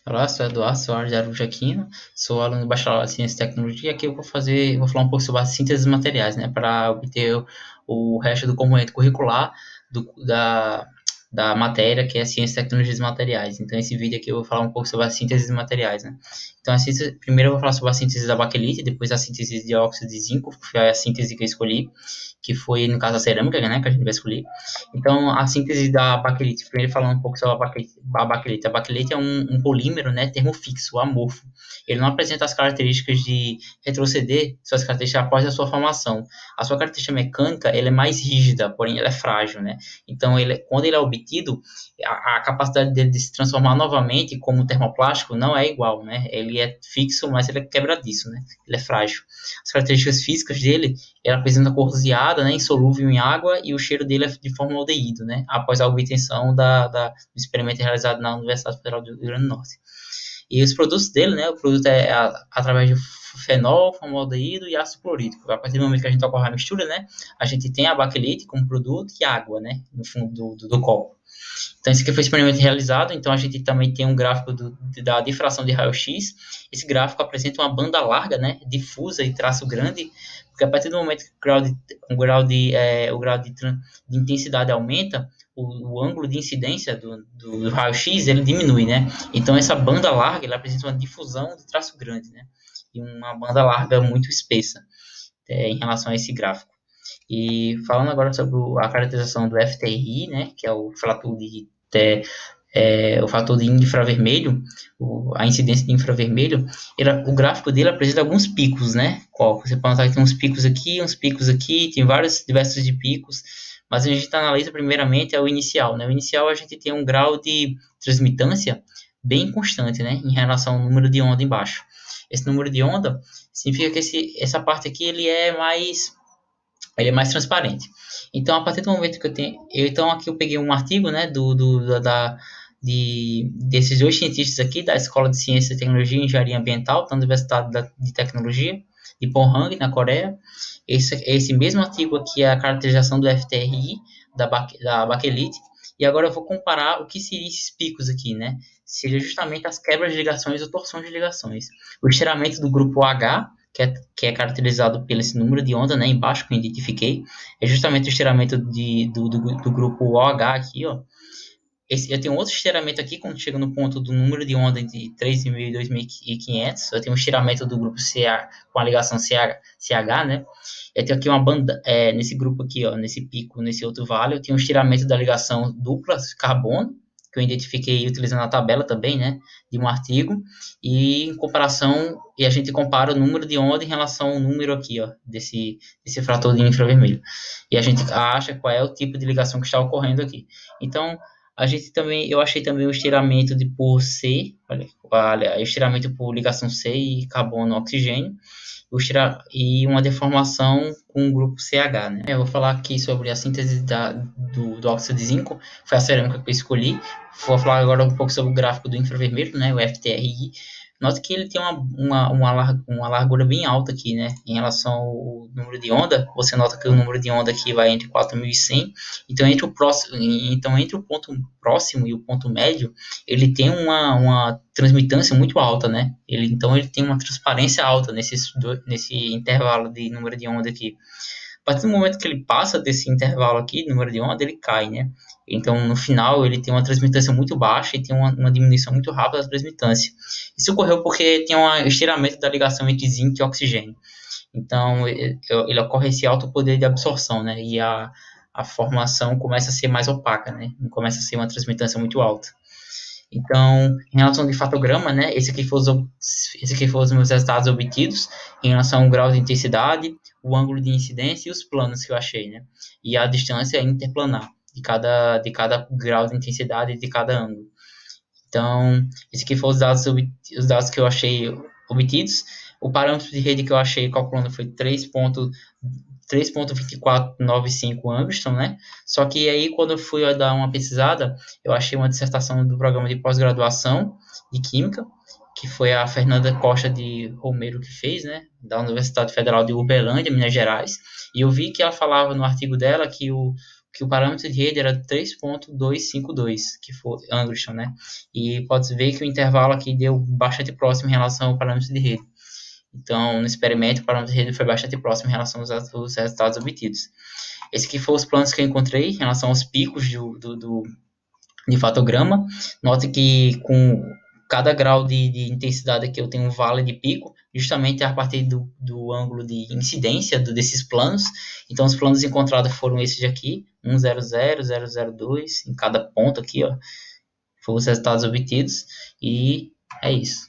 Olá, sou Eduardo Soares de Araújo Aquino, sou aluno do bacharelado em Ciência e Tecnologia. Aqui eu vou falar um pouco sobre a síntese de materiais, né, para obter o resto do componente curricular do, da, da matéria, que é Ciência e Tecnologia dos Materiais. Então, esse vídeo aqui eu vou falar um pouco sobre a síntese de materiais, né. Então, primeiro eu vou falar sobre a síntese da baquelite, depois a síntese de óxido de zinco, que foi a síntese que eu escolhi, que foi, no caso, a cerâmica, né, que a gente vai escolher. Então, a síntese da baquelite, primeiro falando um pouco sobre a baquelite. A baquelite é um polímero, né, termofixo, amorfo. Ele não apresenta as características de retroceder suas características após a sua formação. A sua característica mecânica, ela é mais rígida, porém ela é frágil, né? Então, quando ele é obtido, a capacidade dele de se transformar novamente como termoplástico não é igual, né? Ele é fixo, mas ele é quebradiço, né? Ele é frágil. As características físicas dele, ele apresenta cor roseada, né, insolúvel em água, e o cheiro dele é de formaldeído, né, após a obtenção do experimento realizado na Universidade Federal do Rio Grande do Norte. E os produtos dele, né, o produto é através de fenol, formaldeído e ácido clorídrico. A partir do momento que a gente ocorre a mistura, né, a gente tem a baquelite como produto e água, né, no fundo do copo. Então, esse aqui foi o experimento realizado. Então, a gente também tem um gráfico da difração de raio-x. Esse gráfico apresenta uma banda larga, né, difusa e traço grande, porque a partir do momento que o grau de intensidade aumenta, o ângulo de incidência do raio-x ele diminui, né? Então, essa banda larga ela apresenta uma difusão de traço grande, né? E uma banda larga muito espessa em relação a esse gráfico. E falando agora sobre a caracterização do FTI, né, que é o fator de infravermelho, a incidência de infravermelho, o gráfico dele apresenta alguns picos, né? Você pode notar que tem uns picos aqui, tem vários diversos de picos, mas a gente analisa primeiramente o inicial, né? O inicial a gente tem um grau de transmitância bem constante, né, em relação ao número de onda embaixo. Esse número de onda significa que essa parte aqui ele é mais transparente. Então, a partir do momento que então aqui eu peguei um artigo, né, desses dois cientistas aqui da Escola de Ciência, Tecnologia e Engenharia Ambiental da Universidade de Tecnologia de Pohang, na Coreia. Esse mesmo artigo aqui é a caracterização do FTRI da baquelite. E agora eu vou comparar o que seriam esses picos aqui, né? Seria justamente as quebras de ligações ou torções de ligações. O estiramento do grupo H, que é caracterizado pelo esse número de onda, né, embaixo que eu identifiquei, é justamente o estiramento do grupo OH aqui, ó. Eu tenho outro estiramento aqui, quando chega no ponto do número de onda entre 3.000 e 2.500, eu tenho um estiramento do grupo CA com a ligação CH, né? Eu tenho aqui uma banda, nesse grupo aqui, ó, nesse pico, nesse outro vale, eu tenho um estiramento da ligação dupla carbono, que eu identifiquei utilizando a tabela também, né, de um artigo, e a gente compara o número de onda em relação ao número aqui, ó, desse frator de infravermelho. E a gente acha qual é o tipo de ligação que está ocorrendo aqui. Então, eu achei também o estiramento por C, olha, estiramento por ligação C e carbono oxigênio, e uma deformação com o grupo CH, né? Eu vou falar aqui sobre a síntese do óxido de zinco, foi a cerâmica que eu escolhi. Vou falar agora um pouco sobre o gráfico do infravermelho, né, o FTRI. Nota que ele tem uma largura bem alta aqui, né, em relação ao número de onda. Você nota que o número de onda aqui vai entre 4.100. Então, entre o ponto próximo e o ponto médio, ele tem uma transmitância muito alta, né? Então, ele tem uma transparência alta nesse intervalo de número de onda aqui. A partir do momento que ele passa desse intervalo aqui, número de onda, ele cai, né? Então, no final, ele tem uma transmitância muito baixa e tem uma diminuição muito rápida da transmitância. Isso ocorreu porque tem um estiramento da ligação entre zinco e oxigênio. Então, ele ocorre esse alto poder de absorção, né? E a formação começa a ser mais opaca, né? Não começa a ser uma transmitância muito alta. Então, em relação ao fatograma, né, esse aqui foram os meus resultados obtidos em relação ao grau de intensidade, o ângulo de incidência e os planos que eu achei, né, e a distância interplanar de cada grau de intensidade e de cada ângulo. Então, esse aqui foram os dados que eu achei obtidos. O parâmetro de rede que eu achei calculando foi 3.2495 Angstrom, né? Só que aí, quando eu fui dar uma pesquisada, eu achei uma dissertação do programa de pós-graduação de Química, que foi a Fernanda Costa de Romero que fez, né? Da Universidade Federal de Uberlândia, Minas Gerais. E eu vi que ela falava no artigo dela que que o parâmetro de rede era 3.252, que foi angstrom, né? E pode ver que o intervalo aqui deu bastante próximo em relação ao parâmetro de rede. Então, no experimento, o parâmetro de rede foi bastante próximo em relação aos resultados obtidos. Esse aqui foram os planos que eu encontrei em relação aos picos de fatograma. Note que com cada grau de intensidade aqui eu tenho um vale de pico, justamente a partir do ângulo de incidência desses planos. Então, os planos encontrados foram esses aqui, 100, 002, em cada ponto aqui, ó, foram os resultados obtidos, e é isso.